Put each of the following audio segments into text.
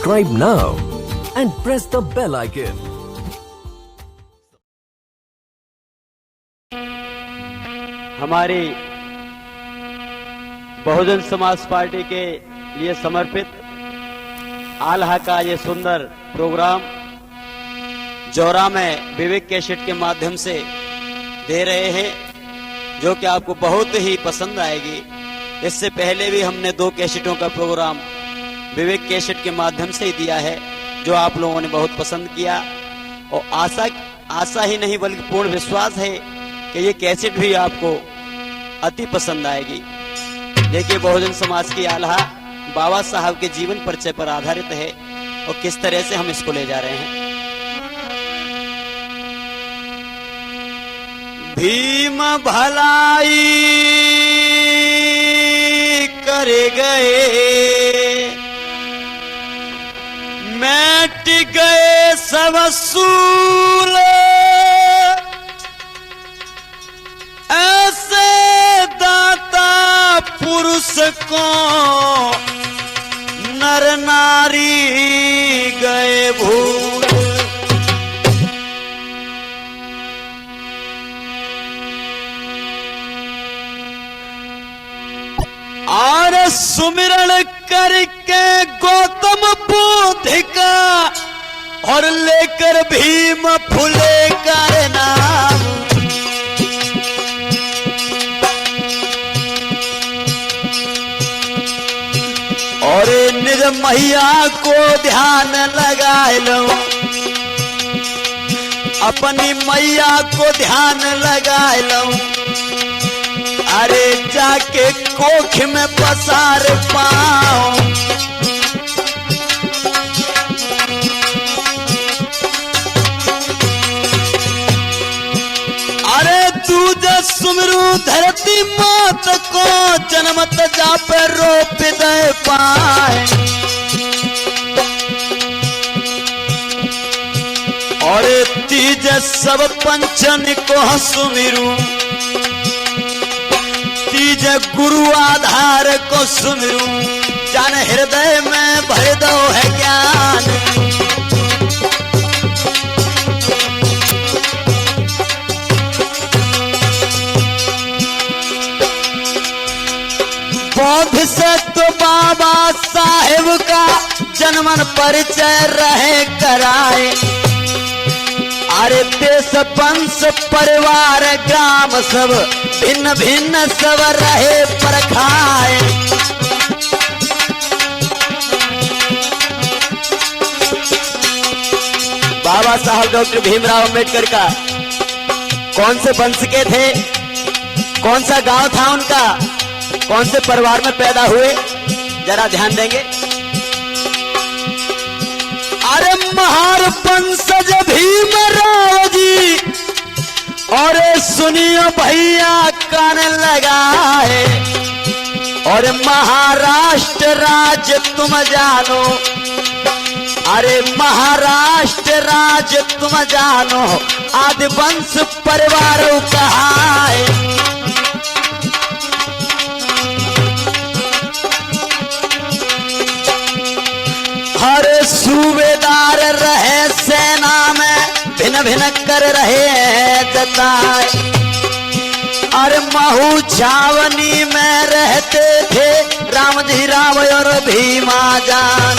Subscribe now and press the bell icon. हमारी Bahujan Samaj party के लिए समर्पित आल्हा का ये सुंदर प्रोग्राम जौरा में विवेक कैसेट के माध्यम से दे रहे हैं, जो कि आपको बहुत ही पसंद आएगी। इससे पहले भी हमने 2 कैसेटों का प्रोग्राम विवेक कैसेट के माध्यम से ही दिया है, जो आप लोगों ने बहुत पसंद किया। और आशा ही नहीं बल्कि पूर्ण विश्वास है कि ये कैसेट भी आपको अति पसंद आएगी। देखिए, बहुजन समाज की आल्हा बाबा साहब के जीवन परिचय पर आधारित है और किस तरह से हम इसको ले जा रहे हैं। भीम भलाई कर गए, मिट गए सब असूल, ऐसे दाता पुरुष को नर नारी गए भूल। और सुमिरण करके गौतम बुद्ध का और लेकर भीम फुले का नाम, और निज मैया को ध्यान लगाए लो, अपनी मैया को ध्यान लगाए लो। अरे जाके कोख में पसार पाओ, अरे तुझे सुमरू धरती मात को, जन्मत जा पे रोप दे पाए। और तीज सब पंचन को सुमिरू, तीज गुरु आधार को सुमिरू, जन हृदय में भर दो है ज्ञान। बौद्ध से तो बाबा साहेब का जन्मन परिचय रहे कराए। अरे देश वंश परिवार ग्राम सब भिन्न भिन्न सब रहे परखाए। बाबा साहब डॉक्टर भीमराव अंबेडकर का कौन से वंश के थे, कौन सा गांव था उनका, कौन से परिवार में पैदा हुए, जरा ध्यान देंगे। अरे महार वंशज भीमराव जी, और सुनियो भैया कान लगाए। और महाराष्ट्र राज्य तुम जानो, अरे महाराष्ट्र राज्य तुम जानो, आदि वंश परिवार कहाए। हर सूबेदार रहे सेना में, भिन्न भिन्न कर रहे हैं जताए। अरे महू छावनी में रहते थे राम जी राव और भीमा जान।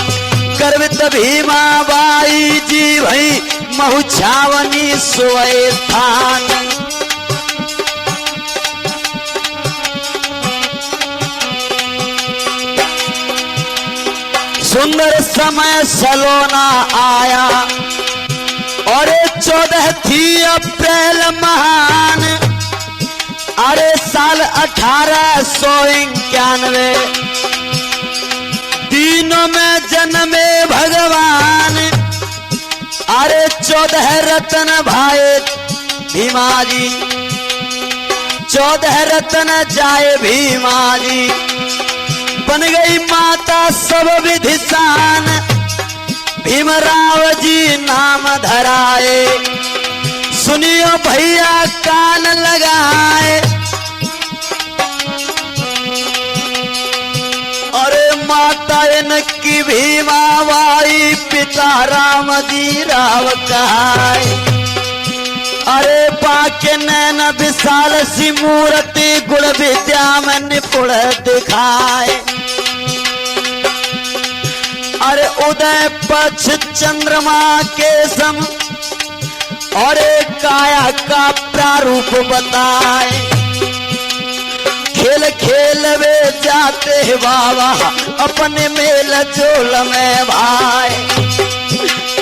गर्वित भीमा बाई जी भाई महू छावनी सोए स्थान। सुंदर समय सलोना आया, और 14 थी अप्रैल महान। अरे साल 1891 दिनों में जन्मे भगवान। अरे 14 रत्न भाई भीमा जी, 14 रत्न जाए भीमा जी। बन गई माता सब विधिसान, भीमराव जी नाम धराए। सुनियो भैया कान लगाए। अरे माता इनकी भीमाबाई सीता राम जी राव कहाय। अरे बाके नैन विशाल सी मूर्ति गुण विद्या में निपुण दिखाए। अरे उदय पक्ष चंद्रमा के सम और काया का प्रारूप बताए। खेल खेल वे जाते हैं बाबा अपने मेल जोल में भाई।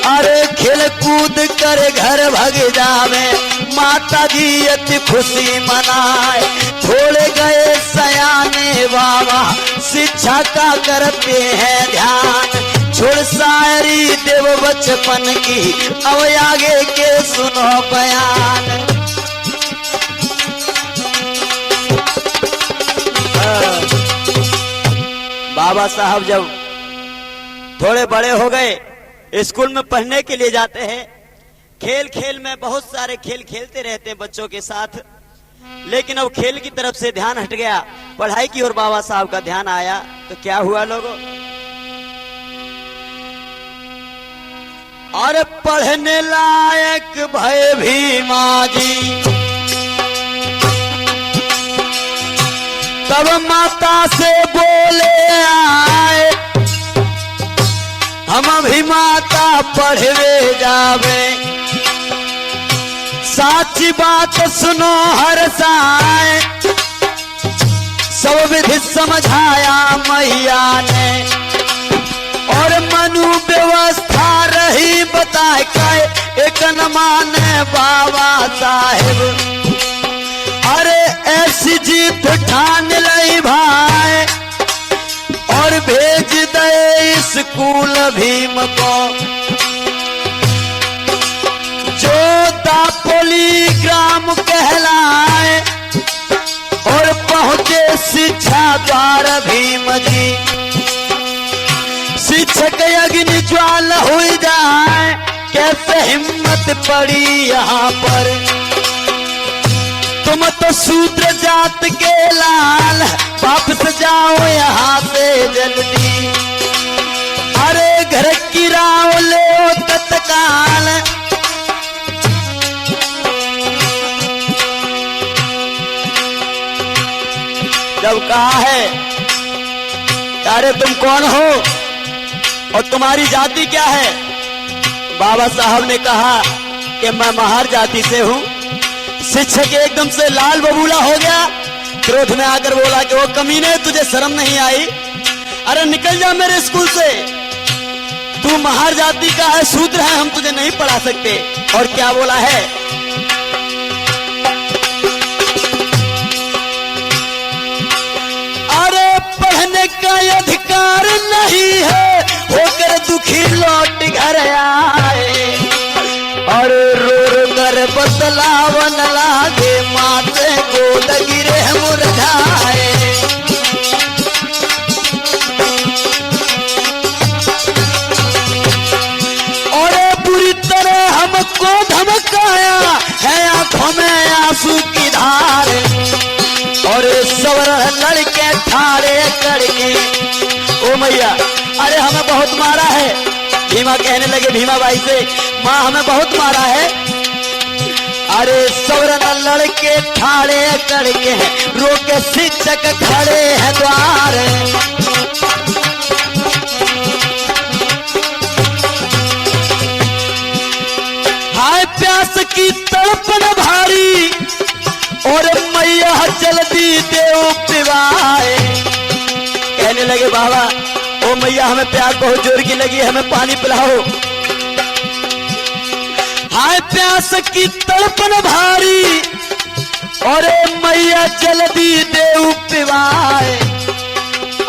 अरे खेल कूद कर घर भग जावे माता जी अति खुशी मनाए। थोड़े गए सयाने बाबा शिक्षा का करते हैं ध्यान। छोड़ शायरी देव बचपन की अब आगे के सुनो बयान। बाबा साहब जब थोड़े बड़े हो गए स्कूल में पढ़ने के लिए जाते हैं। खेल खेल में बहुत सारे खेल खेलते रहते हैं बच्चों के साथ, लेकिन अब खेल की तरफ से ध्यान हट गया, पढ़ाई की ओर बाबा साहब का ध्यान आया। तो क्या हुआ लोगों, और पढ़ने लायक भय भीमा जी। तब माता से बोले आए हम भी माता पढ़वे जावे। साची बात सुनो हर साए सब विधि समझाया मैया ने। और मनु व्यवस्था रही बताए के एक न माने बाबा साहेब। अरे ऐसी जीत ठान लई भाई और भेज दे स्कूल भीम को। जो दापोली ग्राम कहलाए और पहुंचे शिक्षा द्वार भीम जी। शिक्षक अग्नि ज्वाल हो जाए कैसे हिम्मत पड़ी यहाँ पर। तुम तो शूद्र जात के लाल वापस जाओ यहाँ से जल्दी। अरे घर की राव ले तत्काल। जब कहा है अरे तुम कौन हो और तुम्हारी जाति क्या है, बाबा साहब ने कहा कि मैं महार जाति से हूं। शिक्षक एकदम से लाल बबूला हो गया, क्रोध में आकर बोला कि वो कमीने तुझे शर्म नहीं आई, अरे निकल जा मेरे स्कूल से, तू महार जाति का है, शूद्र है, हम तुझे नहीं पढ़ा सकते। और क्या बोला है, अरे पढ़ने का अधिकार नहीं है, होकर दुखी लौट घर आए। और रो रो कर बतलावन लागे माथे को गिरे मुरझाए। और बुरी तरह हमको धमकाया है, आंखों में आंसू की धार। और सवर लड़के ठाड़े करके ओ मैया अरे हमें बहुत मारा है। भीमा कहने लगे भीमा बाई से, माँ हमें बहुत मारा है। अरे सवरन लड़के ठाड़े करके हैं, रोके शिक्षक खड़े हैं द्वार। हाय प्यास की तड़पन भारी और मैया जल्दी देव पिवाए। कहने लगे बाबा ओ मैया हमें प्यास बहुत जोर की लगी, हमें पानी पिलाओ। हाय प्यास की तड़पन भारी और मैया जल्दी देव पिवाए।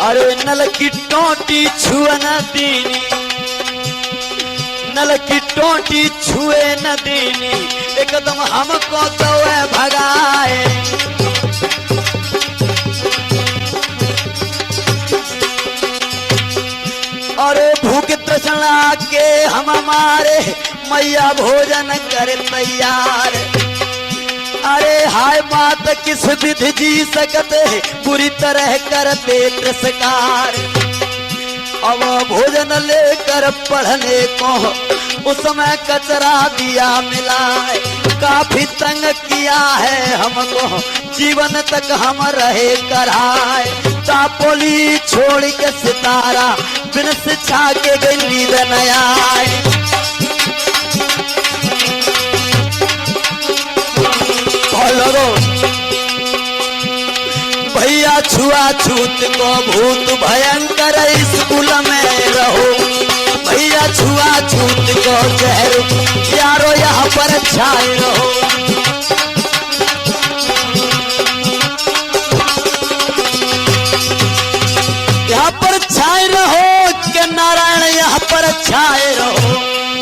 अरे नल की टोटी छुए न दीनी, नल की टोटी छुए न दीनी, एकदम हमको तो भगाए। अरे भूख तृष्णा के हम हमारे मैया भोजन करे तैयार। अरे हाय मात किस विधि जी सकते बुरी तरह करते तिरस्कार। अब भोजन लेकर पढ़ने को उस समय कचरा दिया मिलाए, काफी तंग किया है हमको, जीवन तक हम रहे कराए। तापोली छोड़ के सितारा, बिन शिक्षा के गई नींद न आए। भैया छुआछूत को भूत भयंकर स्कूल में रहो, भैया छुआछूत को जहर यारो यहाँ पर छाए रहो। यहाँ पर छाए रहो कि नारायण यहाँ पर छाए रहो।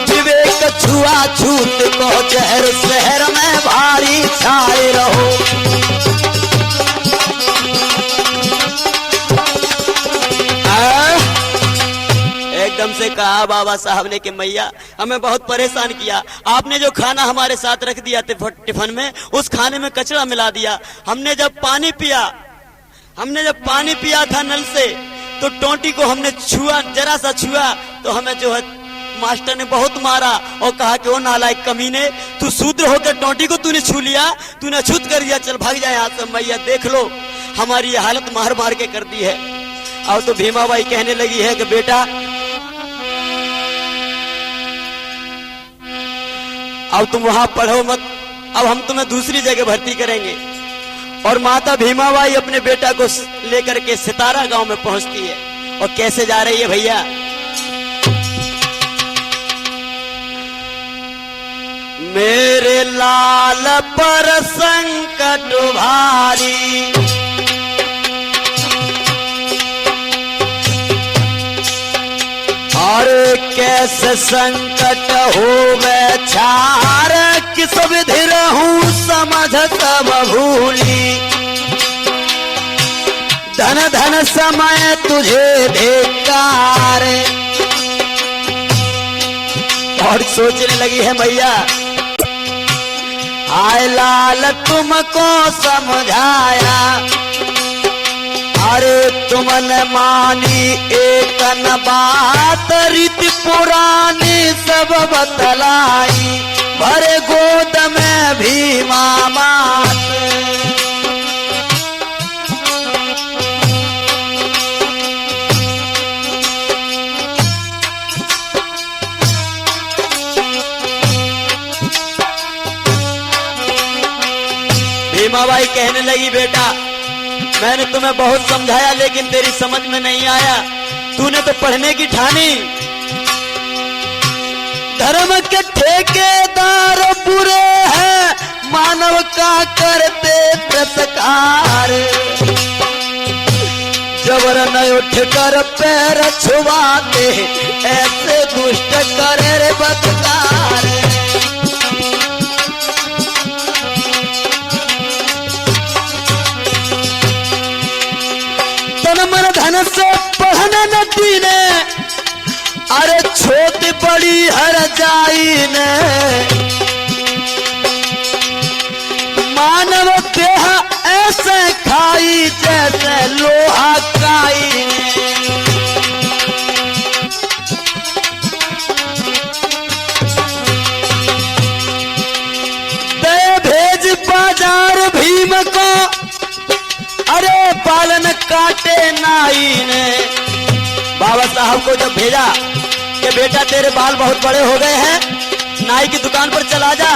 विवेक छुआछूत को जहर शहर में भारी छाए रहो। एकदम से कहा बाबा साहब ने कि मैया हमें बहुत परेशान किया, आपने जो खाना हमारे साथ रख दिया टिफिन में, उस खाने में कचरा मिला दिया। हमने जब पानी पिया था नल से, तो टोंटी को हमने छुआ, जरा सा छुआ तो हमें जो है मास्टर ने बहुत मारा और कहा कि ओ नालायक कमीने, तू शूद्र होकर टोंटी को तूने छू लिया, तूने अछूत कर दिया, चल भाग जाए यहाँ से। मैया देख लो हमारी ये हालत मार मार के कर दी है। अब तो भीमाबाई कहने लगी है कि बेटा अब तुम वहां पढ़ो मत, अब हम तुम्हें दूसरी जगह भर्ती करेंगे। और माता भीमाबाई अपने बेटा को लेकर के सितारा गांव में पहुंचती है। और कैसे जा रही है भैया, मेरे लाल पर संकट भारी, और कैसे संकट हो मैं छार, किस विधि रहूं समझ तब भूली। धन धन समय तुझे धिक्कार। और सोचने लगी है मैया, आए लाल तुमको समझाया, अरे तुमने मानी एक न बात, रीति पुरानी सब बतलाई, भरे गोद में भीमा मात। भीमाबाई कहने लगी बेटा मैंने तुम्हें बहुत समझाया लेकिन तेरी समझ में नहीं आया, तूने तो पढ़ने की ठानी। धर्म के ठेकेदार बुरे हैं, मानव का करते तिरस्कार। जबर न उठ कर पैर छुआते, ऐसे दुष्ट करे रे बदकार। मन धन से पढ़ने न दीने, अरे छोटी बड़ी हर जाई ने। मानव देह ऐसे खाई जैसे लोहा काई ने। दे भेज बाजार भीम को, अरे पालन काटे नाई ने। बाबा साहब को जब भेजा कि बेटा तेरे बाल बहुत बड़े हो गए हैं, नाई की दुकान पर चला जा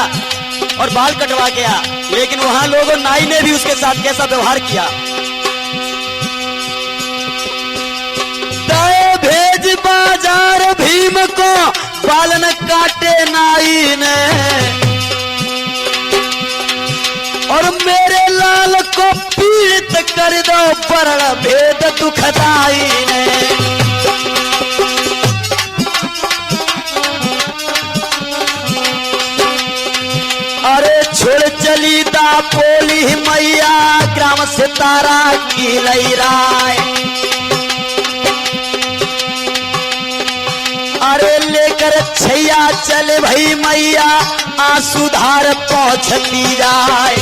और बाल कटवा के आ, लेकिन वहां लोगों नाई ने भी उसके साथ कैसा व्यवहार किया। दे भेज बाजार भीम को, पालन काटे नाई ने। और मेरे लाल को पीड़ित कर दो, परण भेद दुखदाई ने। अरे छोड़ चली दापोली मैया, ग्राम सितारा की लहराए। अरे लेकर छैया चले भई मैया, आंसू धार पहुंचती जाए।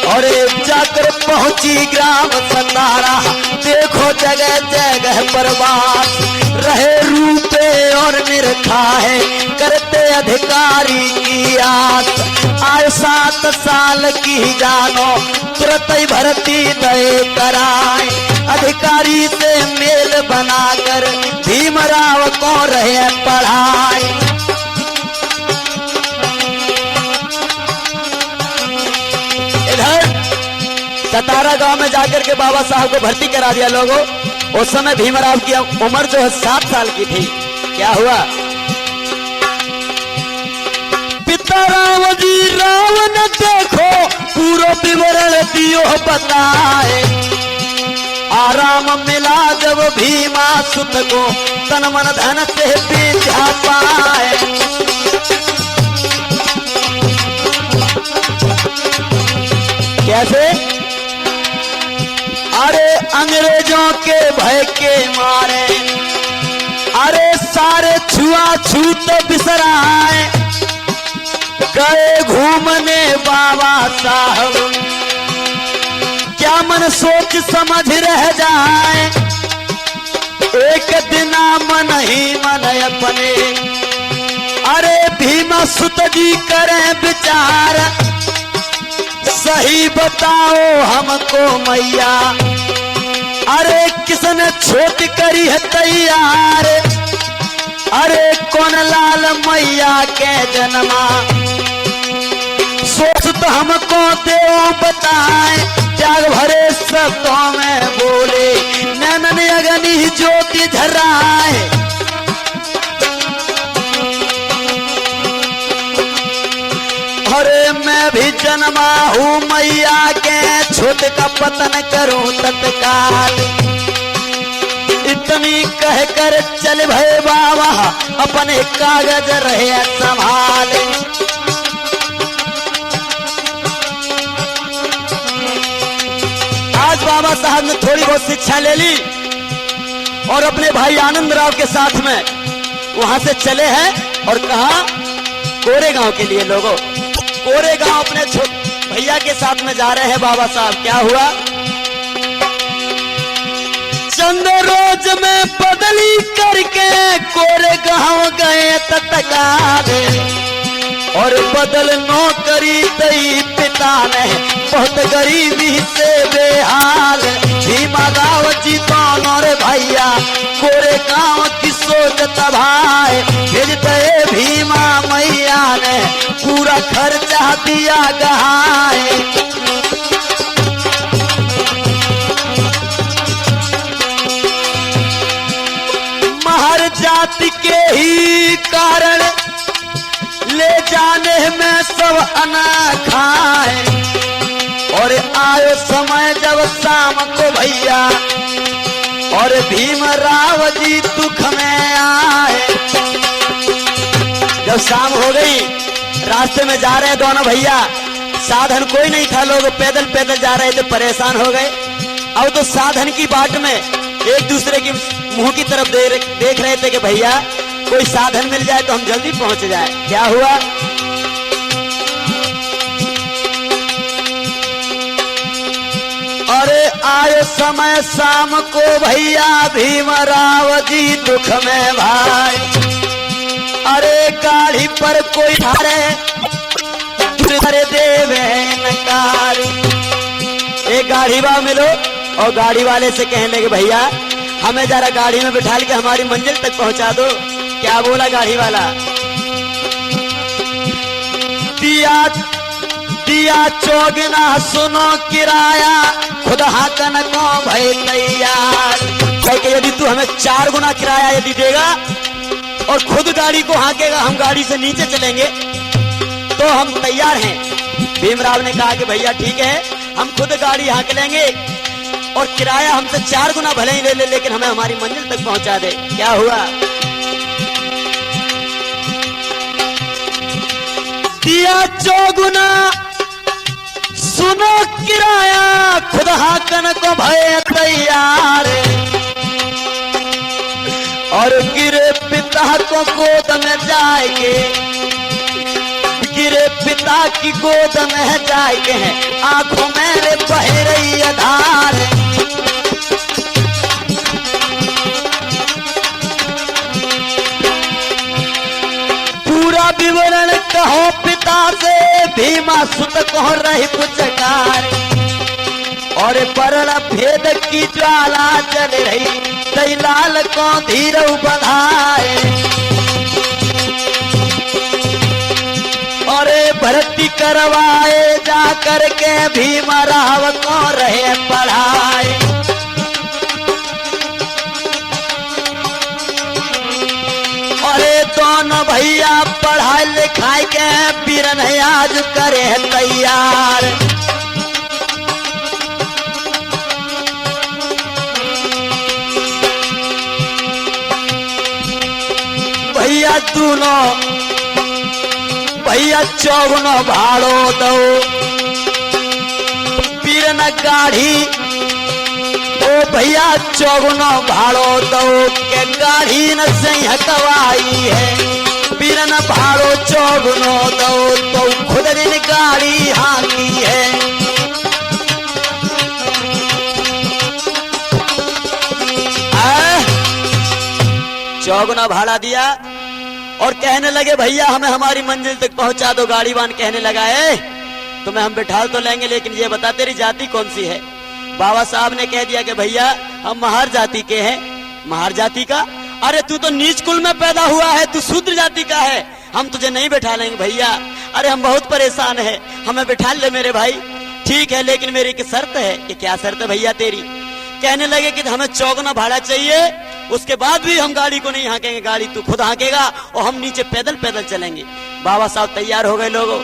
और जाकर पहुंची ग्राम सतारा, देखो जगह जगह प्रवास, रहे रूपे और निरखा है, करते अधिकारी की आस। आय 7 साल की जानो, तुरंत ही भर्ती दे कराए, अधिकारी से मेल बनाकर भीमराव को रहे पढ़ाए। सतारा गांव में जाकर के बाबा साहब को भर्ती करा दिया लोगों। उस समय भीमराव की उम्र जो है 7 साल की थी। क्या हुआ, पिता राव जी रावण देखो, पूरा विवरण दियो बताए। आराम मिला जब भीमा सुत को, तन मन धन से पीछा पाए। कैसे, अरे अंग्रेजों के भय के मारे, अरे सारे छुआछूत बिसराए, गए घूमने बाबा साहब, क्या मन सोच समझ रह जाए। एक दिन मन ही मन अपने, अरे भीमा सुत जी करें विचार, सही बताओ हमको मैया, अरे किसने छोट करी है तैयार। अरे कौन लाल मैया के जन्मा, सोच तो हमको दे बताए। त्याग भरे शब्दों में बोले, नैनन अग्नि ज्योति झराए। अरे मैं भी जन्मा हूँ मैया के, छोट का पतन करूं तत्काल। इतनी कह कर चल भय बाबा, अपने कागज रहे संभाले। आज बाबा साहब ने थोड़ी बहुत शिक्षा ले ली और अपने भाई आनंद राव के साथ में वहां से चले हैं। और कहा, कोरेगांव के लिए लोगों, कोरेगांव अपने भैया के साथ में जा रहे हैं बाबा साहब। क्या हुआ, चंद रोज में बदली करके कोरेगांव गए तत्काल, और बदल नौकरी दई पिता ने, बहुत गरीबी से बेहाल। भीमराव जी दोनों रे भैया, कोरेगांव की सोच तबाए, भेज दे भीमा मैया ने, पूरा खर्चा दिया गहाए। महर जाति के ही कारण, ले जाने में सब अनाखाए। और आयो समय जब शाम को भैया, और भीमराव जी दुख में आए। जब शाम हो गई, रास्ते में जा रहे दोनों भैया, साधन कोई नहीं था, लोग पैदल पैदल जा रहे थे, परेशान हो गए। अब तो साधन की बाट में एक दूसरे की मुंह की तरफ देख रहे थे कि भैया कोई साधन मिल जाए तो हम जल्दी पहुंच जाए। क्या हुआ, अरे आए समय शाम को भैया, भीमराव जी दुख में भाई। अरे गाड़ी पर कोई धारे देवे नकार। एक गाड़ी वाला मिलो और गाड़ी वाले से कहने लगे, भैया हमें जरा गाड़ी में बिठा के हमारी मंजिल तक पहुंचा दो। क्या बोला गाड़ी वाला, दिया चौगना सुनो किराया, खुद हाकन को भय तैयार। कि यदि तू हमें 4 गुना किराया यदि देगा और खुद गाड़ी को हाकेगा, हम गाड़ी से नीचे चलेंगे तो हम तैयार हैं। भीमराव ने कहा कि भैया ठीक है, हम खुद गाड़ी हाँक लेंगे और किराया हमसे 4 गुना भले ही ले, लेकिन हमें हमारी मंजिल तक पहुंचा दे। क्या हुआ, दिया 4 गुना सुनो किराया, खुद हाकन को भय तैयार। और गिरे पिता को गोद में जाएंगे, गिरे पिता की गोद में जाके हैं, आंखों में रे बह रही आधार। पूरा विवरण कहो पिता से, भीमा सुत कहो रही पुचकार। और परण भेद की ज्वाला जल रही, दैलाल को धीरव बधाए। और भर्ती करवाए जा करके भीमा राव को रहे पढ़ाए। और दोनों भैया पढ़ाई लिखाई के पीरन आज करे तैयार। भैया दोनों भैया चौगुनो भाड़ो दो, पीरन गाढ़ी ओ भैया चौगुनो भाड़ो दो के गाढ़ी न सही हकवाई है। पीरन भाड़ो चौगुनो दो तो खुद दिन गाड़ी हाकी है। चौगुना भाड़ा दिया और कहने लगे भैया हमें हमारी मंजिल तक पहुंचा दो। गाड़ी वान कहने लगा है तुम्हें हम बिठा तो लेंगे, लेकिन ये बता तेरी जाति कौन सी है। बाबा साहब ने कह दिया कि भैया हम महार जाति के हैं। महार जाति का? अरे तू तो नीच कुल में पैदा हुआ है, तू शूद्र जाति का है, हम तुझे नहीं बिठा लेंगे भैया। अरे हम बहुत परेशान है, हमें बिठा ले मेरे भाई। ठीक है, लेकिन मेरी एक शर्त है। कि क्या शर्त है भैया तेरी? कहने लगे कि हमें चौगुना भाड़ा चाहिए, उसके बाद भी हम गाड़ी को नहीं हाँकेंगे, गाड़ी तू खुद हाँकेगा और हम नीचे पैदल पैदल चलेंगे। बाबा साहब तैयार हो गए। लोगों,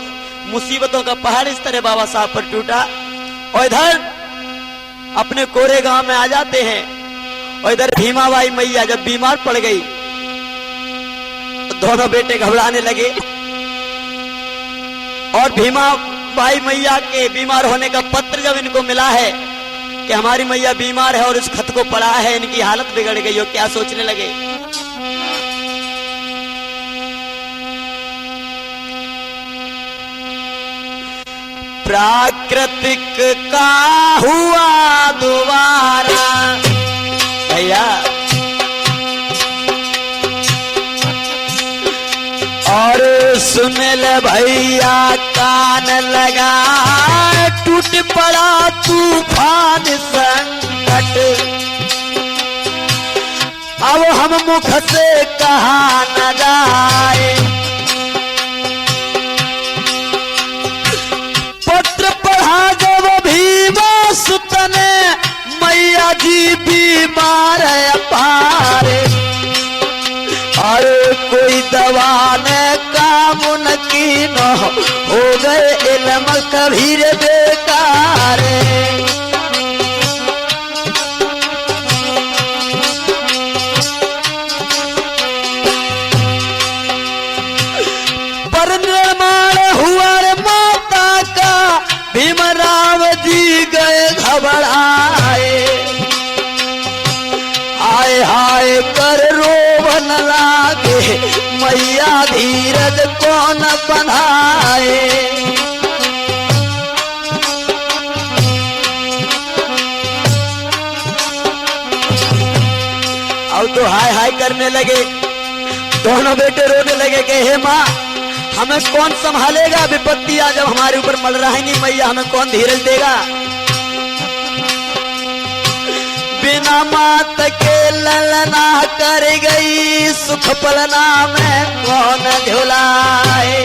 मुसीबतों का पहाड़ इस तरह बाबा साहब पर टूटा और इधर अपने कोरे गांव में आ जाते हैं। और इधर भीमाबाई मैया जब बीमार पड़ गई तो दोनों बेटे घबराने लगे। और भीमाबाई मैया के बीमार होने का पत्र जब इनको मिला है कि हमारी मैया बीमार है और इस खत को पढ़ा है, इनकी हालत बिगड़ गई हो, क्या सोचने लगे? प्राकृतिक का हुआ दोबारा भैया। और सुन ले भैया कान लगा, टूट पड़ा तूफान संकट। अब हम मुख से कहा न जाए, पत्र पढ़ा जब भीमा सुत ने, मैया जी बीमार है अपारे। अरे कोई दवा ने काम न की न हो गए इल्म कभी रे बेकार। पर निर्माण हुआ रे माता का, भीमराव जी गए घबराए। हाय हाय कर रोवन लागे, मैया धीरज कौन बंधाए। अब तो हाय हाय करने लगे, दोनों बेटे रोने लगे कि हे माँ हमें कौन संभालेगा, विपत्ति आ जब हमारे ऊपर मल रहेंगी मैया, हमें कौन धीरज देगा। बिना मात के ललना कर गई, सुख पलना में कौन झुलाए।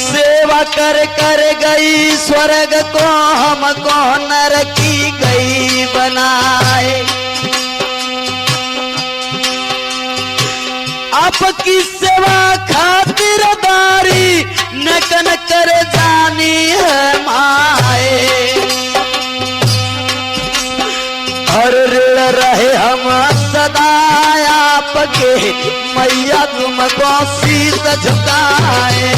सेवा कर कर गई स्वर्ग को, हमको नरकी गई बनाए। आपकी सेवा खातिरदारी नकन कर जानी है माए। और ऋण रहे हम सदा आपके, मैया तुमको शीश झुकाए।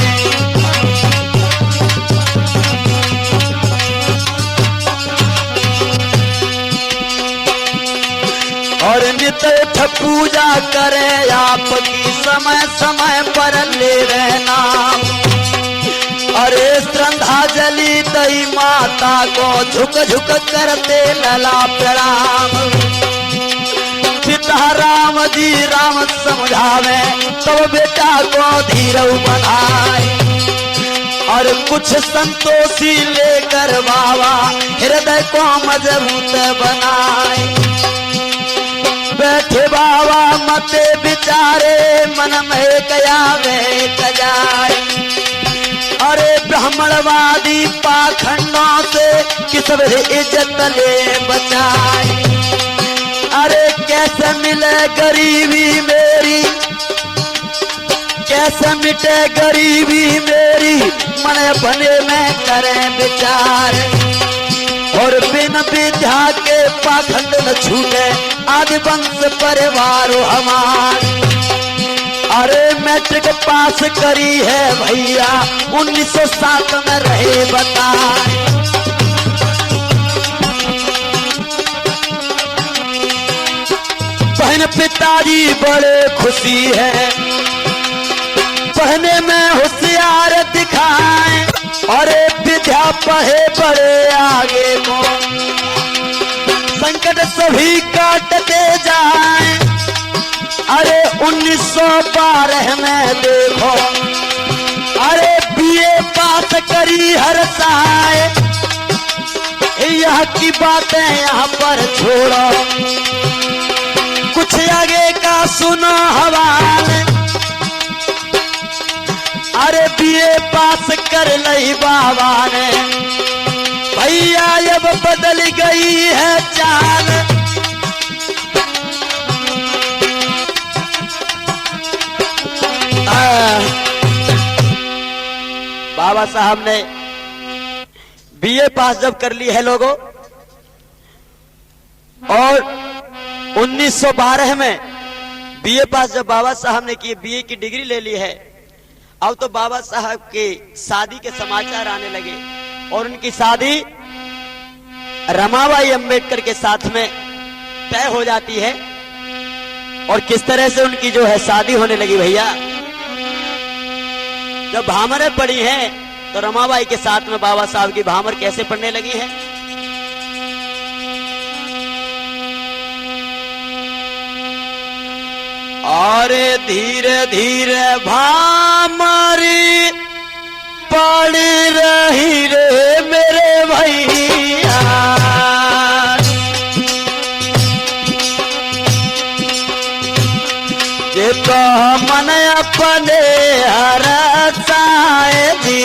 और तीर्थ पूजा करे आपकी समय समय पर ले रहना। अरे श्रद्धांजलि दई माता को झुक झुक करते लला प्रणाम। पिता राम जी राम समझावे तो बेटा को धीरव बनाए। और कुछ संतोषी लेकर बाबा हृदय को मजबूत बनाए। बैठे बाबा मते विचारे मन में गया वे जाए। अरे ब्राह्मणवादी पाखंडों से किस इज्जत ले बचाए। अरे कैसे मिले गरीबी मेरी, कैसे मिटे गरीबी मेरी, मन बने में करें विचार। और बिन विद्या के पाखंड न छूटे आदि वंश परिवार हमार। अरे मैट्रिक पास करी है भैया 1907 में रहे बताए। बहन पिताजी बड़े खुशी है, पढ़ने में होशियार दिखाएं। और विद्या पढ़े बड़े आगे को संकट सभी काटते जाएं। अरे 1912 में देखो अरे बीए पास करी हर साए। यह की बातें यहाँ पर छोड़ो, कुछ आगे का सुनो हवाले। अरे बीए पास कर लई बाबा ने भैया अब बदल गई है चाल। बाबा साहब ने बीए पास जब कर ली है लोगों, और 1912 में बीए पास जब बाबा साहब ने की, बीए की डिग्री ले ली है, अब तो बाबा साहब के शादी के समाचार आने लगे। और उनकी शादी रमाबाई अंबेडकर के साथ में तय हो जाती है। और किस तरह से उनकी जो है शादी होने लगी भैया, जब भामरें पड़ी हैं तो रमाबाई के साथ में बाबा साहब की भामर कैसे पड़ने लगी है। और धीरे धीरे भामरी पड़ रही रे मेरे भैया। ये तो मन अपने हरसाए जी।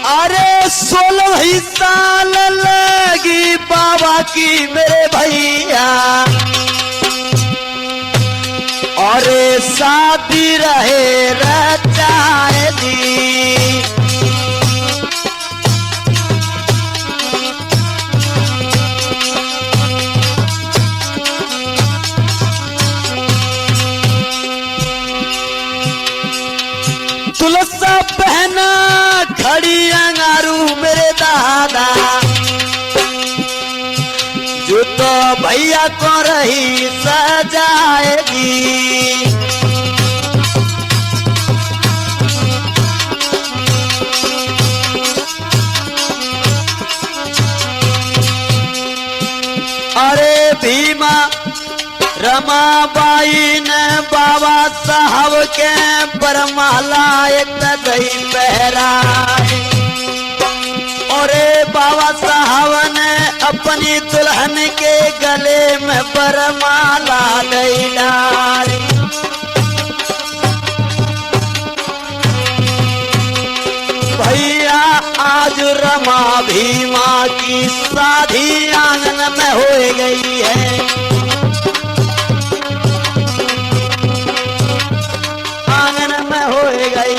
अरे 16 ही साल लगी बाबा की मेरे भैया। और शादी रहे रचाए दी। तुलसा बहना खड़ी अंगारू मेरे दादा, जो तो भैया को रही सजाएगी। अरे भीमा रमाबाई ने बाबा साहब के बरमाला दही पहराए। और बाबा साहब ने अपनी दुल्हन के गले में बरमाला दही डाली। भैया आज रमा भीमा की शादी आंगन में हो गई है। आंगन में हो गई।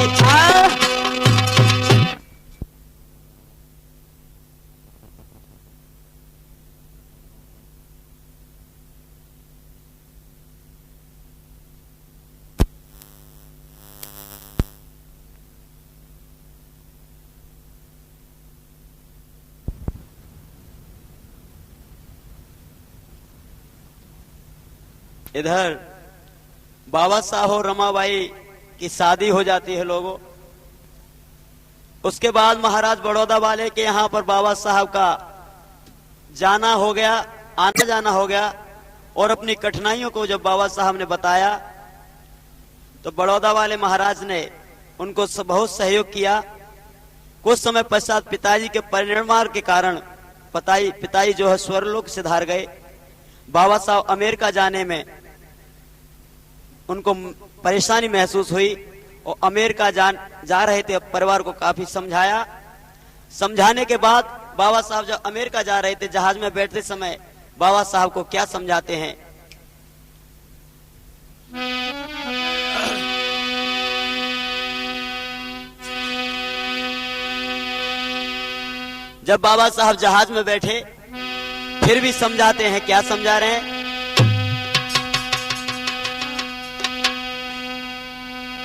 इधर बाबा साहब और रमाबाई की शादी हो जाती है लोगों। उसके बाद महाराज बड़ौदा वाले के यहाँ पर बाबा साहब का जाना हो गया, आना जाना हो गया। और अपनी कठिनाइयों को जब बाबा साहब ने बताया तो बड़ौदा वाले महाराज ने उनको बहुत सहयोग किया। कुछ समय पश्चात पिताजी के परिनिर्वाण के कारण पिताजी जो है स्वर्गलोक से धार गए। बाबा साहब अमेरिका जाने में उनको परेशानी महसूस हुई और अमेरिका जा रहे थे। परिवार को काफी समझाया। समझाने के बाद बाबा साहब जब अमेरिका जा रहे थे, जहाज में बैठते समय बाबा साहब को क्या समझाते हैं। जब बाबा साहब जहाज में बैठे फिर भी समझाते हैं। क्या समझा रहे हैं?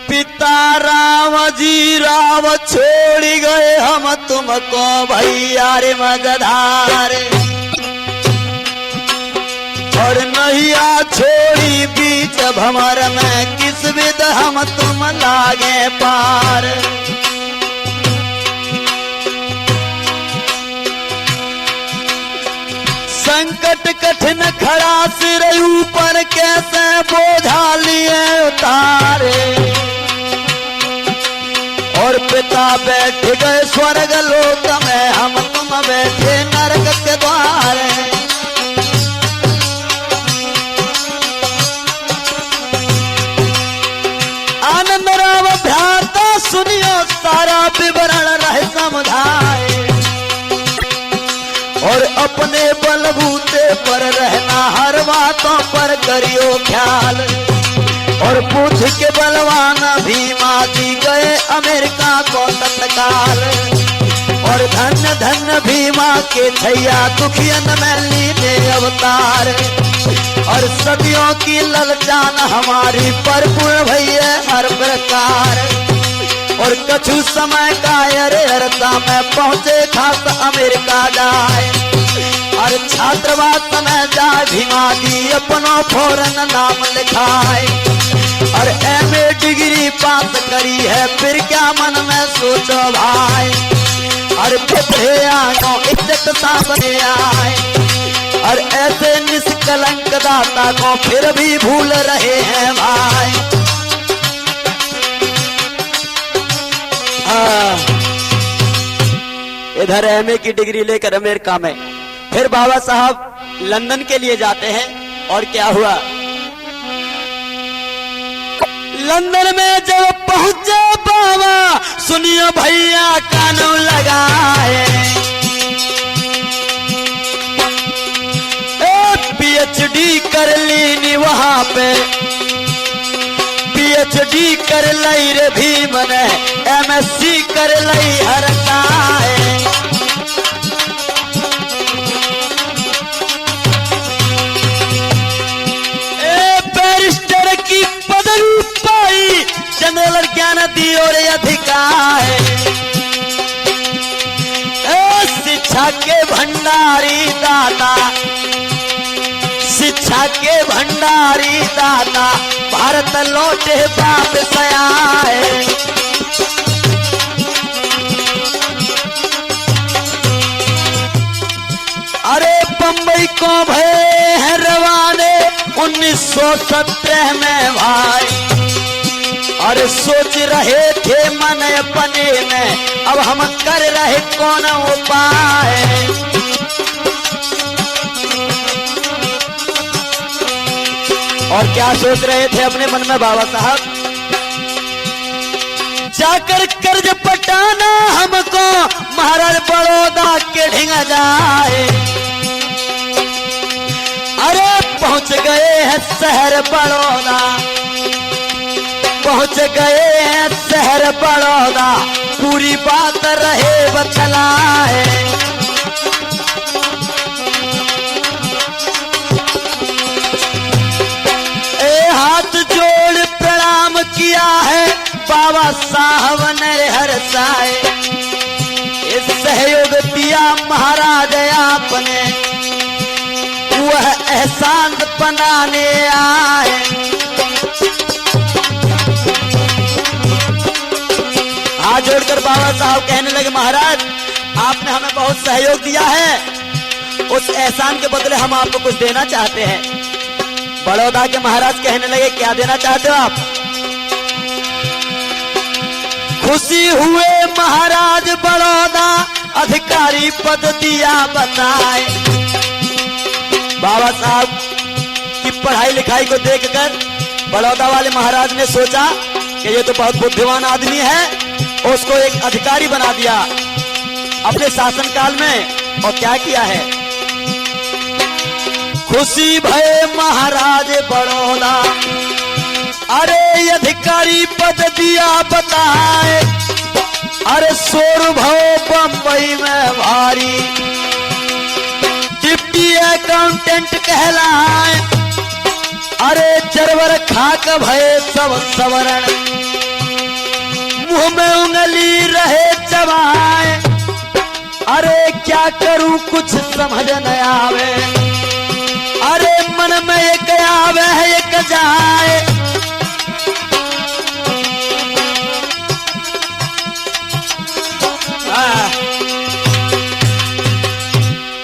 पिता राम जी राव छोड़ गए हम तुमको भैया रे मजधार, और नैया छोड़ी बीच भंवर में किस विध हम तुम लागे पार। संकट कठिन खड़ा सिर ऊपर कैसे बोझा लिए उतारे, और पिता बैठ गए स्वर्ग लोक में हम तुम बैठे नरक के द्वारे। आनंद राव भ्राता सुनियो सारा विवरण रहे समुदाय, और अपने बलबूते पर रहना हर बातों पर करियो ख्याल। और पूछ के बलवान भीमा जी गए अमेरिका को तत्काल, और धन्य धन्य भीमा के छैया दुखियन में लीने अवतार। और सदियों की ललचान हमारी परिपूर्ण भैया हर प्रकार। और कछु समय का अरता में पहुंचे खास अमेरिका जाए, और छात्रवास में जाए भीमा जी अपनो फौरन नाम लिखाए। और एमए डिग्री पास करी है फिर क्या मन में सोचो भाई। और फिर आनो इज्जत सामने आए, और ऐसे निष्कलंक दाता को फिर भी भूल रहे हैं भाई। इधर एमए की डिग्री लेकर अमेरिका में फिर बाबा साहब लंदन के लिए जाते हैं। और क्या हुआ, लंदन में जब पहुंचे बाबा सुनियो भैया कानून लगाए। पीएचडी कर ली वहां पे, पीएचडी कर लई रे भीम ने, एमएससी कर लई हरताए। बैरिस्टर की पदवी पाई, जनरल ज्ञान दी और अधिकार। शिक्षा के भंडारी दाता, शिक्षा के भंडारी दाता, भारत लौटे वापस आए। अरे बम्बई को भय है रवाने 1917 में भाई। अरे सोच रहे थे मन अपने में, अब हम कर रहे कौन उपाय। और क्या सोच रहे थे अपने मन में बाबा साहब? जाकर कर्ज पटाना हमको महाराज बड़ौदा के ढिंग जाए। अरे पहुंच गए हैं शहर बड़ौदा, पहुंच गए हैं शहर बड़ौदा, पूरी बात रहे बतलाए। हाथ जोड़ प्रणाम किया है बाबा साहब ने हर साए। इस सहयोग दिया महाराज आपने, वह एहसान बनाने आए। हाथ जोड़कर बाबा साहब कहने लगे, महाराज आपने हमें बहुत सहयोग दिया है, उस एहसान के बदले हम आपको कुछ देना चाहते हैं। बड़ौदा के महाराज कहने लगे, क्या देना चाहते हो आप? खुशी हुए महाराज बड़ौदा, अधिकारी पद दिया बताए। बाबा साहब की पढ़ाई लिखाई को देखकर बड़ौदा वाले महाराज ने सोचा कि ये तो बहुत बुद्धिमान आदमी है, उसको एक अधिकारी बना दिया अपने शासनकाल में। और क्या किया है? खुशी भये महाराज बड़ौदा, अरे अधिकारी पद दिया बताए। अरे शोर भव बम्बई में भारी, डिप्टी अकाउंटेंट कहलाए। अरे चरवर खाक भये सब सवरण, मुंह में उंगली रहे चबाए। अरे क्या करूं कुछ समझ न आवे, अरे मन में एक आवे है एक जाए।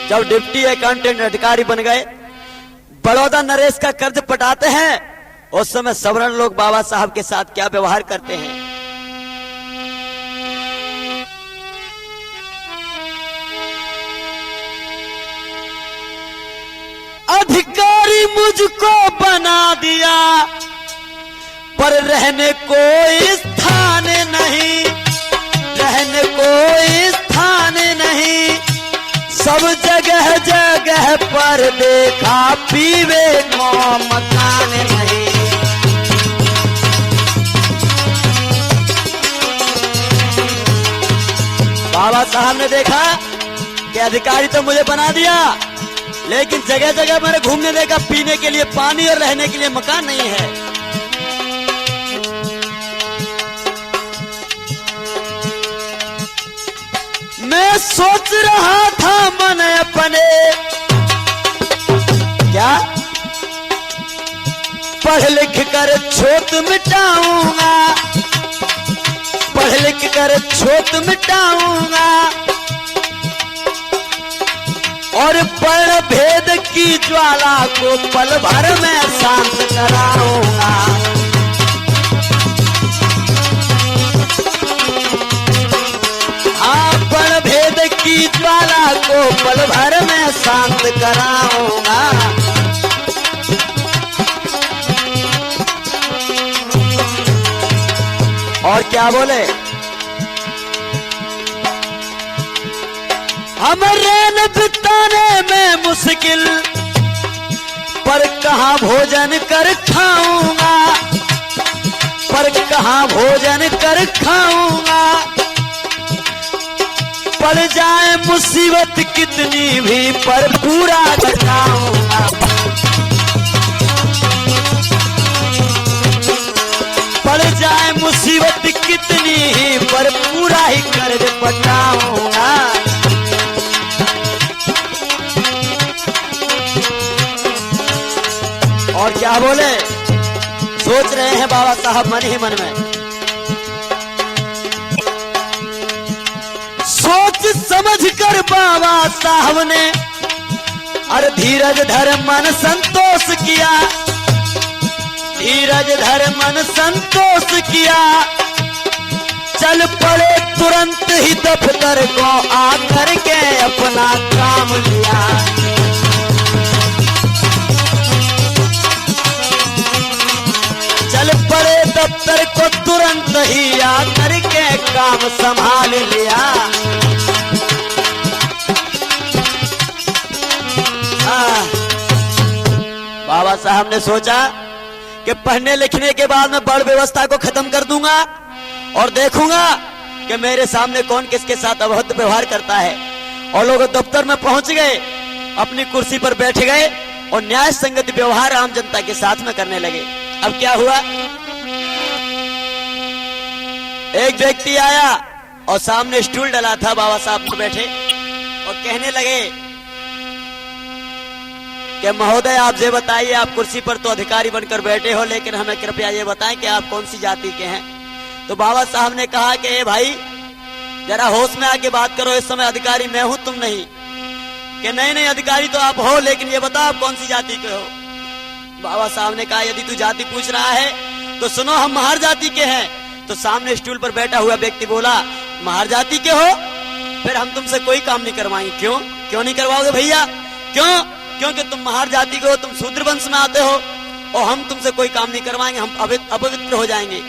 जब डिप्टी अकाउंटेंट अधिकारी बन गए, बड़ौदा नरेश का कर्ज पटाते हैं, उस समय सवर्ण लोग बाबा साहब के साथ क्या व्यवहार करते हैं। अधिकारी मुझको बना दिया, पर रहने को स्थान नहीं, रहने को स्थान नहीं। सब जगह जगह पर देखा, पीवे को मकान नहीं। बाबा साहब ने देखा कि अधिकारी तो मुझे बना दिया, लेकिन जगह जगह मैंने घूमने देखा, पीने के लिए पानी और रहने के लिए मकान नहीं है। मैं सोच रहा था मन अपने, क्या पढ़ लिख कर छोट मिटाऊंगा, पढ़ लिख कर छोट मिटाऊंगा। और पर्ण भेद की ज्वाला को पल भर में शांत कराऊंगा। हाँ, पर्ण भेद की ज्वाला को पल भर में शांत कराऊंगा। और क्या बोले? हम रैन बिताने में मुश्किल, पर कहाँ भोजन कर खाऊंगा, पर कहाँ भोजन कर खाऊंगा। पड़ जाए मुसीबत कितनी भी, पर पूरा घटाऊंगा। पड़ जाए मुसीबत कितनी ही, पर पूरा ही कर्ज पटाऊंगा। और क्या बोले? सोच रहे हैं बाबा साहब मन ही मन में, सोच समझ कर बाबा साहब ने अरे धीरज धर मन संतोष किया, धीरज धर मन संतोष किया। चल पड़े तुरंत ही दफ्तर को आकर के अपना काम लिया। चल पड़े दफ्तर को तुरंत ही आकर के काम संभाल लिया। बाबा साहब ने सोचा कि पढ़ने लिखने के बाद मैं बड़ व्यवस्था को खत्म कर दूंगा और देखूंगा कि मेरे सामने कौन किसके साथ अभद्र व्यवहार करता है। और लोग दफ्तर में पहुंच गए, अपनी कुर्सी पर बैठ गए और न्याय संगत व्यवहार आम जनता के साथ में करने लगे। अब क्या हुआ? एक व्यक्ति आया और सामने स्टूल डला था, बाबा साहब बैठे और कहने लगे कि महोदय आप ये बताइए, आप कुर्सी पर तो अधिकारी बनकर बैठे हो, लेकिन हमें कृपया ये बताएं कि आप कौन सी जाति के हैं। तो बाबा साहब ने कहा कि ए भाई जरा होश में आके बात करो, इस समय अधिकारी मैं हूं, तुम नहीं। कि नहीं नहीं अधिकारी तो आप हो, लेकिन ये बताओ आप कौन सी जाति के हो। बाबा साहब ने कहा यदि तू जाति पूछ रहा है तो सुनो, हम महार जाति के हैं। तो सामने स्टूल पर बैठा हुआ व्यक्ति बोला, महार जाति के हो, फिर हम तुमसे कोई काम नहीं करवाएंगे। क्यों क्यों नहीं करवाओगे भैया, क्यों? क्योंकि तुम महार जाति के हो, तुम शूद्र वंश में आते हो, और हम तुमसे कोई काम नहीं करवाएंगे, हम अपवित्र हो जाएंगे,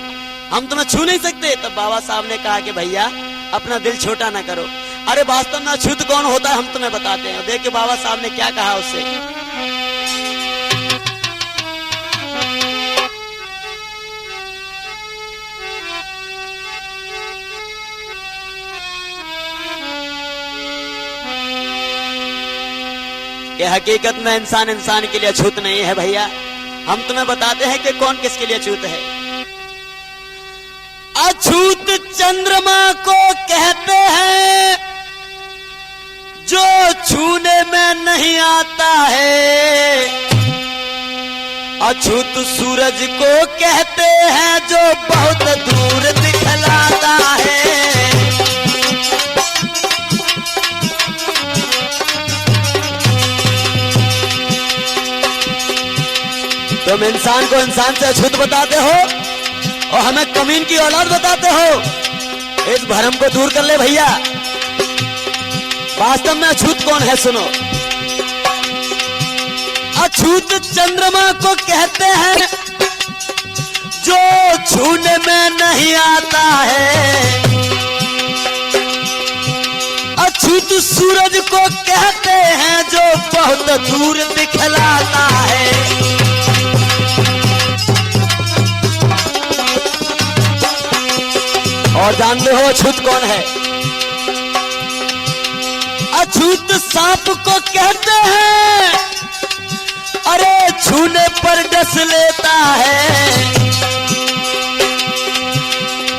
हम तुम्हें छू नहीं सकते। तब बाबा साहब ने कहा कि भैया अपना दिल छोटा ना करो, अरे वास्तव में अछूत कौन होता है हम तुम्हें बताते हैं। देखिए बाबा साहब ने क्या कहा उससे। कि हकीकत में इंसान इंसान के लिए अछूत नहीं है भैया, हम तुम्हें बताते हैं कि कौन किसके लिए अछूत है। अछूत चंद्रमा को कहते हैं जो छूने में नहीं आता है, अछूत सूरज को कहते हैं जो बहुत दूर दिखलाता है। तुम इंसान को इंसान से अछूत बताते हो और हमें कमीन की औलाद बताते हो। इस भ्रम को दूर कर ले भैया, वास्तव में अछूत कौन है सुनो। अछूत चंद्रमा को कहते हैं जो छूने में नहीं आता है, अछूत सूरज को कहते हैं जो बहुत दूर दिखलाता है। और जानते हो अछूत कौन है? अछूत सांप को कहते हैं, अरे छूने पर डस लेता है।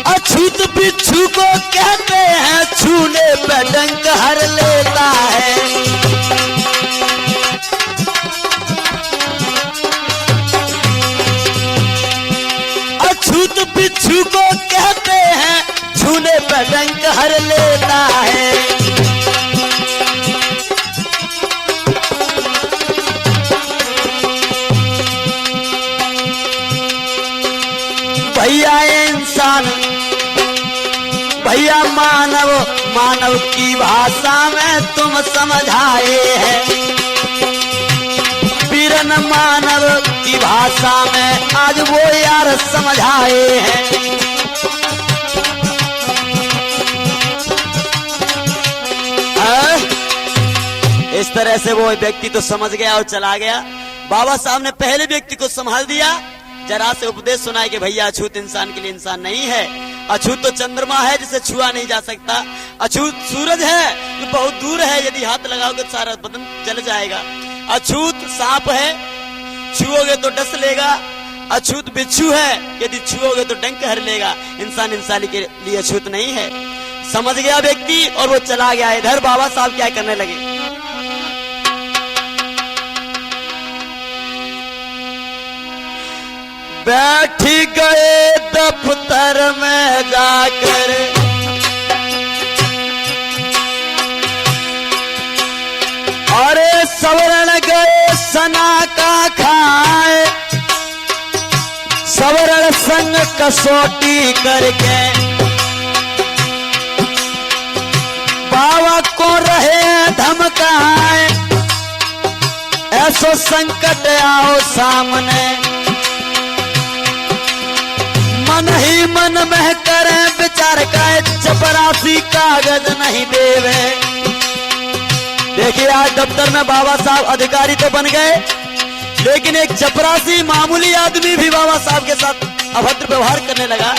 अछूत बिच्छू को कहते हैं छूने पर डंक हर लेता है। अछूत बिच्छू को कहते हैं छूने पर डंक हर लेता है। भैया इंसान, भैया मानव, मानव की भाषा में तुम समझाए हैं, वीरन मानव की भाषा में आज वो यार समझाए हैं। इस तरह से वो व्यक्ति तो समझ गया और चला गया। बाबा साहब ने पहले व्यक्ति को संभाल दिया, जरा से उपदेश सुनाए कि भैया अछूत इंसान के लिए इंसान नहीं है, अछूत तो चंद्रमा है जिसे छुआ नहीं जा सकता, अछूत सूरज है जो बहुत दूर है, यदि हाथ लगाओगे तो सारा बदन जल जाएगा। अछूत सांप है, छुओगे तो डस लेगा। अछूत बिच्छू है, यदि छुओगे तो डंक हर लेगा। इंसान इंसान के लिए अछूत नहीं है। समझ गया व्यक्ति और वो चला गया। इधर बाबा साहब क्या करने लगे, बैठ गए दफ्तर में जाकर, अरे सवरण गए सना का खाए, सवरण संग कसौटी करके बाबा को रहे धमकाए। ऐसो संकट आओ सामने, मन ही मन में करें विचार का, चपरासी कागज नहीं देवे। देखिए आज दफ्तर में बाबा साहब अधिकारी तो बन गए, लेकिन एक चपरासी मामूली आदमी भी बाबा साहब के साथ अभद्र व्यवहार करने लगा।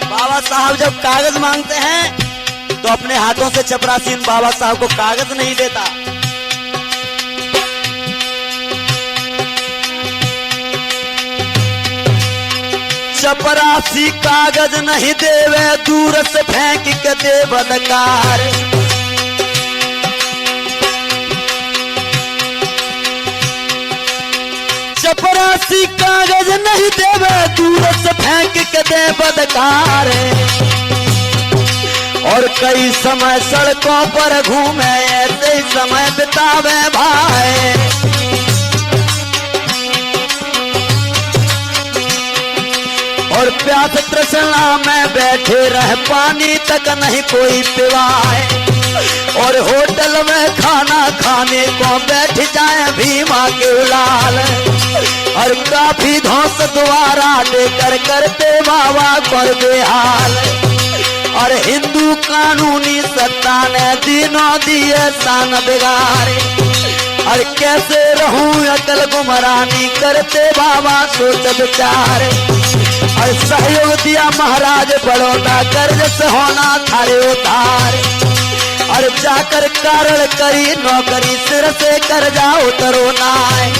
बाबा साहब जब कागज मांगते हैं तो अपने हाथों से चपरासी बाबा साहब को कागज नहीं देता। चपरासी कागज नहीं देवे, दूर से फेंक के दे बदकार। फांसी कागज नहीं देवे, दूर से फेंक के दे बदकार। और कई समय सड़कों पर घूमे, ऐसे ही समय बितावे भाई। और प्यास तृष्णा में बैठे रह, पानी तक नहीं कोई पिवाए। और होटल में खाना खाने को बैठ जाए भीमा के लाल। और काफी धौंस द्वारा लेकर करते बाबा कर बेहाल। और हिंदू कानूनी सत्ता ने दिनों दिए सान बिगाड़े। और कैसे रहूं अकल गुमरानी, करते बाबा सोच विचार। और सहयोग दिया महाराज बड़ौदा, कर्ज से होना थारे उतार। और जाकर कारण करी नौकरी, सिर से कर्जा उतरो नाय।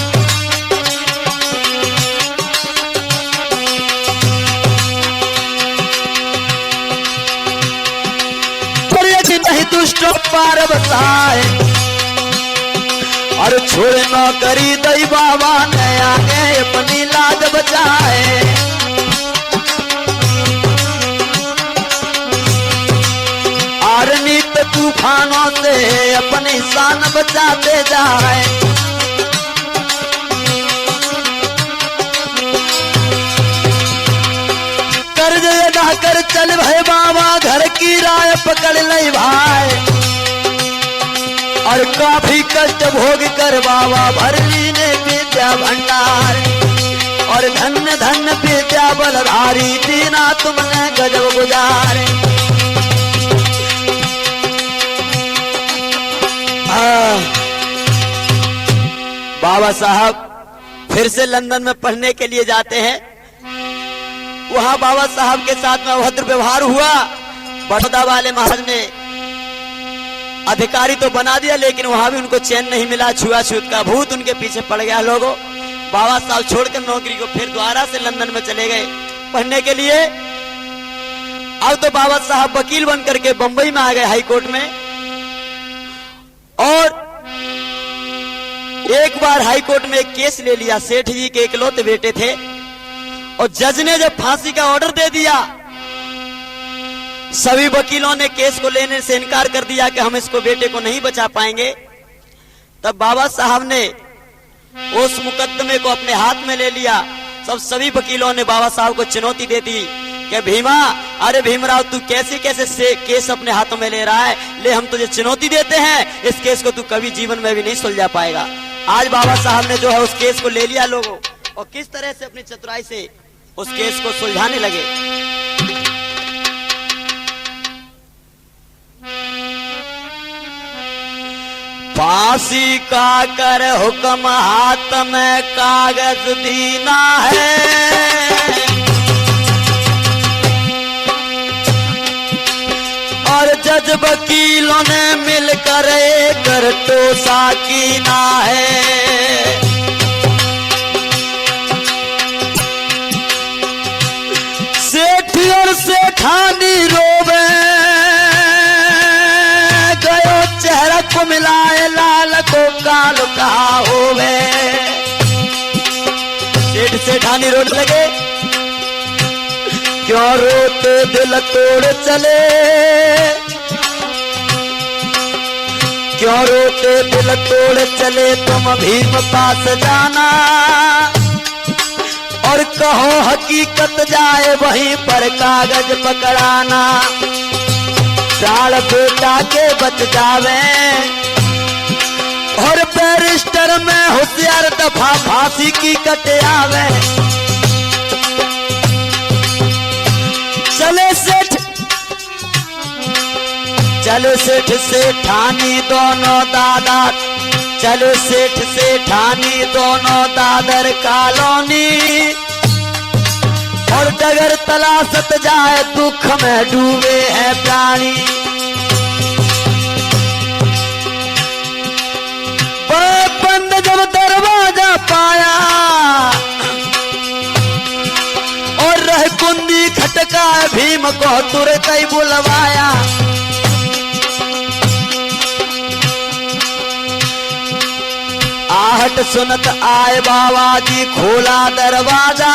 नहीं दुष्टों पार बसाए। और छोड़े नौकरी दई बाबा ने आगे अपनी लाज बचाए। और नित तूफानों से अपनी शान बचाते जाए। कर्ज अदा कर चल भाई बाबा, घर की राय पकड़ ले भाई। और काफी कष्ट भोग कर बाबा भर लीने विद्या भंडार। और धन्य धन्य विद्या बलधारी, दीना तुमने गजब गुजारे। बाबा साहब फिर से लंदन में पढ़ने के लिए जाते हैं। वहां बाबा साहब के साथ में अभद्र व्यवहार हुआ। बड़ौदा वाले महाराज ने अधिकारी तो बना दिया, लेकिन वहां भी उनको चैन नहीं मिला। छुआछूत का भूत उनके पीछे पड़ गया। लोगों, बाबा साहब छोड़कर नौकरी को फिर दोबारा से लंदन में चले गए पढ़ने के लिए। अब तो बाबा साहब वकील बन करके बंबई में आ गए हाई कोर्ट में। और एक बार हाई कोर्ट में एक केस ले लिया। सेठ जी के इकलौते बेटे थे, और जज ने जब फांसी का ऑर्डर दे दिया, सभी वकीलों ने केस को लेने से इनकार कर दिया कि हम इसको बेटे को नहीं बचा पाएंगे। तब बाबा साहब ने उस मुकदमे को अपने हाथ में ले लिया। सभी वकीलों ने बाबा साहब को चुनौती दे दी कि भीमा, अरे भीमराव, तू कैसे कैसे से केस अपने हाथों में ले रहा है? ले, हम तुझे चुनौती देते हैं, इस केस को तू कभी जीवन में भी नहीं सुलझा पाएगा। आज बाबा साहब ने जो है उस केस को ले लिया लोगों, और किस तरह से अपनी चतुराई से उस केस को सुलझाने लगे। फांसी का कर हुक्म हाथ में कागज दीना है। और जज वकीलों ने मिलकर कर टोसा कीना है। सेठ और सेठानी रोवे, गयो चेहरा को मिलाए, लाल को काल कहा होवे। सेठ सेठानी रोने लगे, क्यों रोते दिल तोड़ चले, क्यों रोते दिल तोड़ चले, तुम भीम पास जाना। और कहो हकीकत जाए वहीं पर कागज पकड़ाना। प्राण बेटा के बच जावे, और बैरिस्टर में होशियार दफा फांसी की कट आवे। चले सेठ, चलो सेठ सेठानी दोनों दादा, चलो सेठ सेठानी दोनों दादर कॉलोनी। और डगर तलाशत जाए, दुख में डूबे हैं प्राणी। बंद जब दरवाजा पाया, और रह कुंदी खटका, भीम को तुरंत ही बुलवाया। आह बाट सुनत आए बाबा जी खोला दरवाजा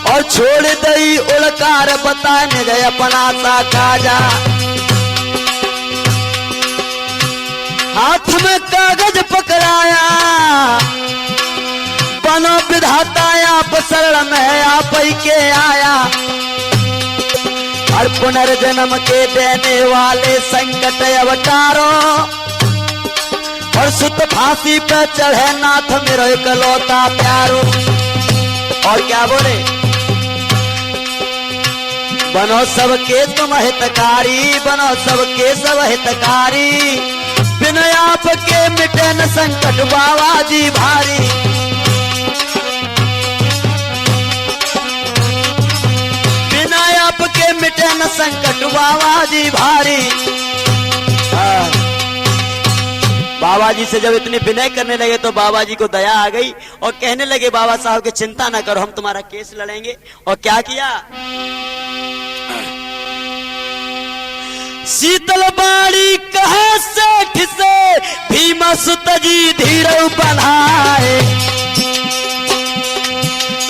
और छोड़ दई उड़कार बताने गए अपना सा काजा। हाथ में कागज पकड़ाया बनो विधाता आप शरण में आप ही के आया और पुनर्जन्म के देने वाले संकट अवतारों और सुत फांसी पे चढ़े नाथ मेरो इकलौता प्यारो। और क्या बोले, बनो सबके तुम हितकारी, बनो सबके सब हितकारी, बिन आपके मिटे न संकट बाबा जी भारी। बिना आपके मिटे न संकट बाबा जी भारी। बाबा जी से जब इतनी विनय करने लगे तो बाबा जी को दया आ गई और कहने लगे बाबा साहब की चिंता न करो, हम तुम्हारा केस लड़ेंगे। और क्या किया, शीतल बाड़ी कहे सेठ से भीमा सुत जी धीरव बनाए।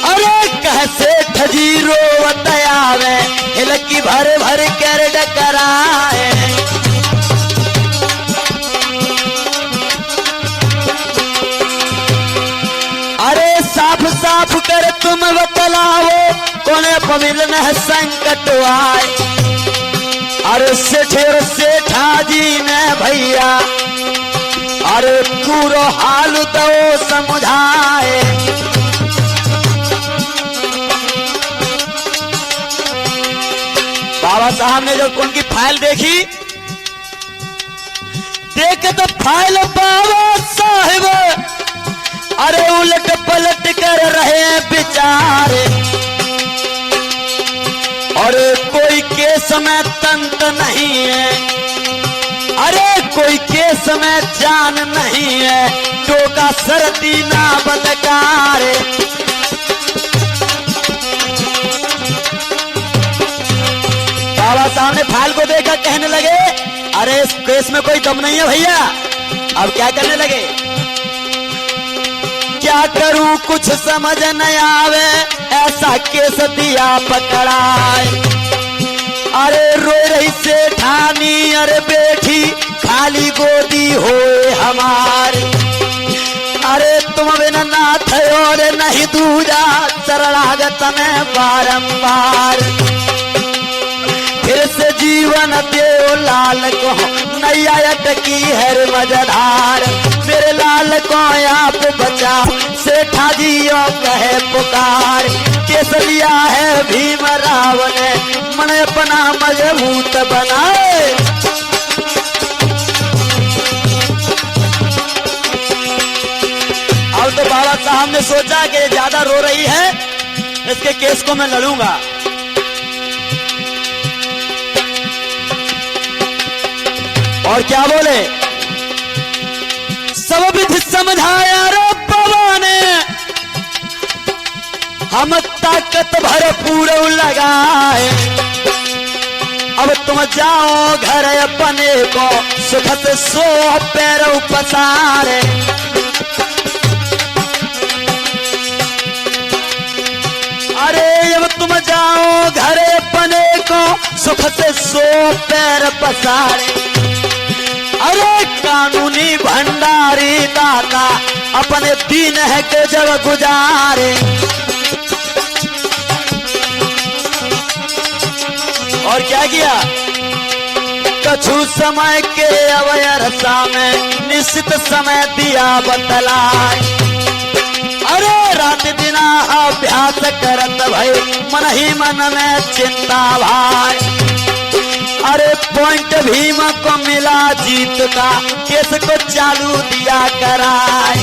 अरे कह सेठ जी रोवत आवे हिलकी भर भर कर डकराए। अरे साफ साफ कर तुम बतलाओ कोने पमिलन है संकट आए। अरे सेठा जी ने भैया अरे पूरो हाल दो समझाए। बाबा साहब ने जब उनकी फाइल देखी, देखे तो फाइल बाबा साहब अरे उलट पलट कर रहे बेचारे। और कोई केस में तंत नहीं है, अरे कोई केस में जान नहीं है, टोका सरती ना बदकार। बाबा साहब ने फाइल को देखा, कहने लगे अरे इस केस में कोई दम नहीं है भैया। अब क्या करने लगे, क्या करूं कुछ समझ न आवे, ऐसा केस दिया पकड़ाए। अरे रो रही सेठानी अरे बेटी खाली गोदी होए हमारे। अरे तुम बिना नाथ और नहीं दूजा शरणागत में बारंबार। फिर से जीवन देव लाल को नैया अटकी है मजधार। मेरे लाल को आप बचा सेठा जी कहे पुकार। केस लिया है भीम राव ने मन अपना मजबूत बनाए। अब तो बाबा साहब ने सोचा कि ज्यादा रो रही है, इसके केस को मैं लड़ूंगा। और क्या बोले, सब विधि समझाया रे बाबा ने, हम ताकत भरपूर लगाए। अब तुम जाओ घर अपने को सुख से सो पैरों पसारे। अरे अब तुम जाओ घर अपने को सुख से सो पैर पसारे। अरे कानूनी भंडारी दाता अपने दीन है के जब गुजारे। और क्या किया, कछु समय के अवयरसा में निश्चित समय दिया बतलाए। अरे रात दिना अभ्यास करत भाई मन ही मन में चिंता भाई। अरे पॉइंट भीम को मिला जीत का, केस को चालू दिया कराए।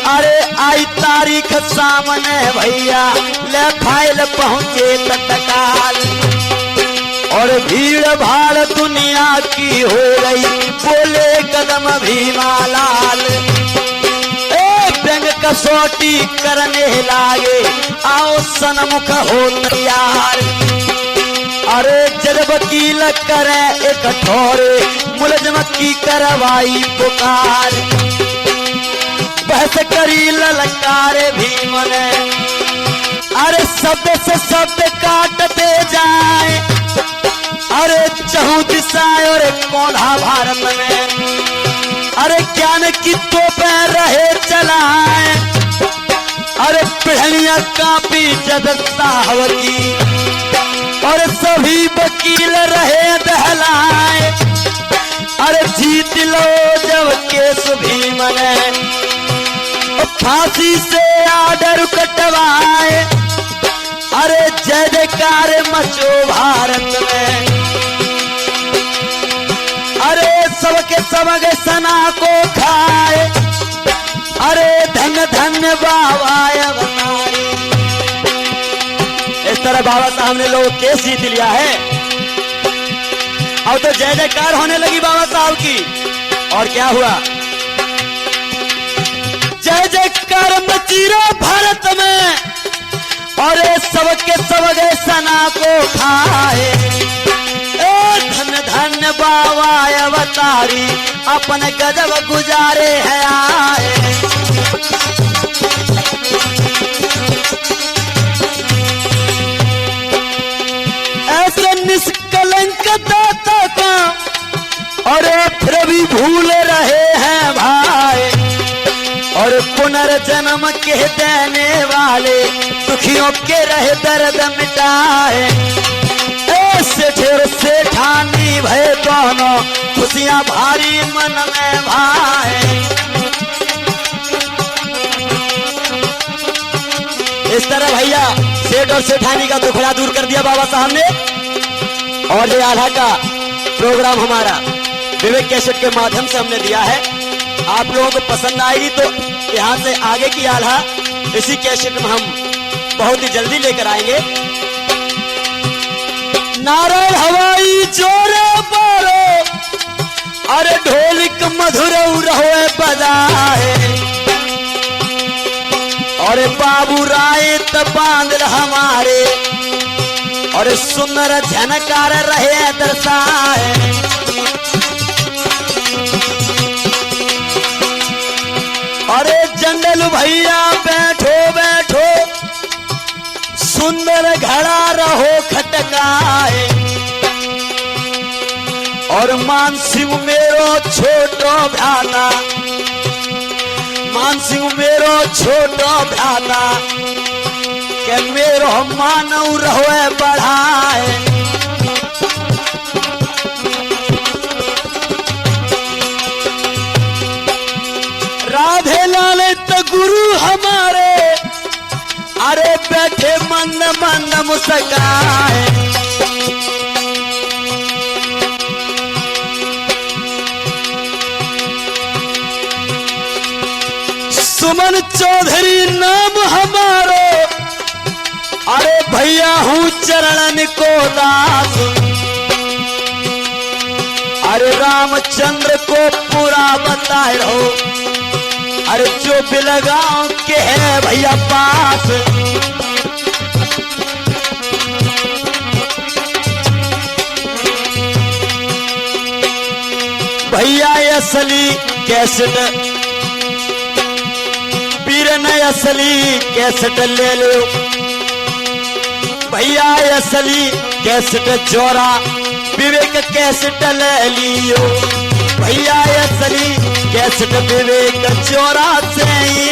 अरे आई तारीख सामने भैया ले फाइल पहुंचे तत्काल। और भीड़ भाड़ दुनिया की हो गई बोले कदम भीमालाल। व्यंग कसौटी करने लागे आओ सन्मुख हो तैयार। अरे जज वकील करे एक ठोरे मुलजम की करवाई पुकार। से करी ललकारे भीम ने, अरे शब्द से शब्द काटते जाए, अरे चहु दिशा और कोढ़ा भारत में, अरे ज्ञान की तोपे रहे चलाए, अरे पहलियां कापी जद साहब की, और सभी वकील रहे दहलाए, अरे जीत लो जब केस भीम ने, फांसी से आर्डर कटवाए, अरे जय जयकार मचो भारत में, अरे सबके सबग सना को खाए, अरे धन्य धन्य बाबा अवतारी। इस तरह बाबा साहब ने लोग केस जीत लिया है। अब तो जय जयकार होने लगी बाबा साहब की। और क्या हुआ? जय जयकार मचीरो भारत में, और सबके सबके सना को खाए, धन्य धन्य बाबा अवतारी अपन गजब गुजारे हैं आए। ऐसे निष्कलंक दाता का और फिर भी भूल रहे हैं भाई, और पुनर्जन्म के देने वाले दुखियों के रहे दर्द मिटाए। सेठानी भय दोनों खुशियां भारी मन में भाए। इस तरह भैया सेठ और सेठानी का दुखड़ा दूर कर दिया बाबा साहब ने। और ये आल्हा का प्रोग्राम हमारा विवेक कैसेट के माध्यम से हमने दिया है। आप लोगों को पसंद आएगी तो यहाँ से आगे की आल्हा इसी कैसेट में हम बहुत ही जल्दी लेकर आएंगे। नारायण हवाई जोरे बारो, अरे ढोलिक मधुर रहो बजाए, और बाबू राय बांध हमारे, और सुंदर झनकार रहे दर्शाए। अरे जंगल भैया बैठो बैठो, सुंदर घड़ा रहो खटकाए, और मानसिंह मेरो छोटो भ्राता, मानसिंह मेरो छोटो भ्राता, के मेरो मानव रहो बढ़ाए। राधे लाल तो गुरु हमारे, अरे बैठे मंद मंद मुस्काए। सुमन चौधरी नाम हमारो, अरे भैया हूँ चरणन को दास, अरे रामचंद्र को पूरा बताए रहो, अरे जो बिलगांव के है भैया पास। भैया असली कैसेट, पीर ने असली कैसेट ले लो, भैया असली कैसेट जोरा विवेक कैसेट ले लियो, भैया असली कैसेट विवेक चोरा से ही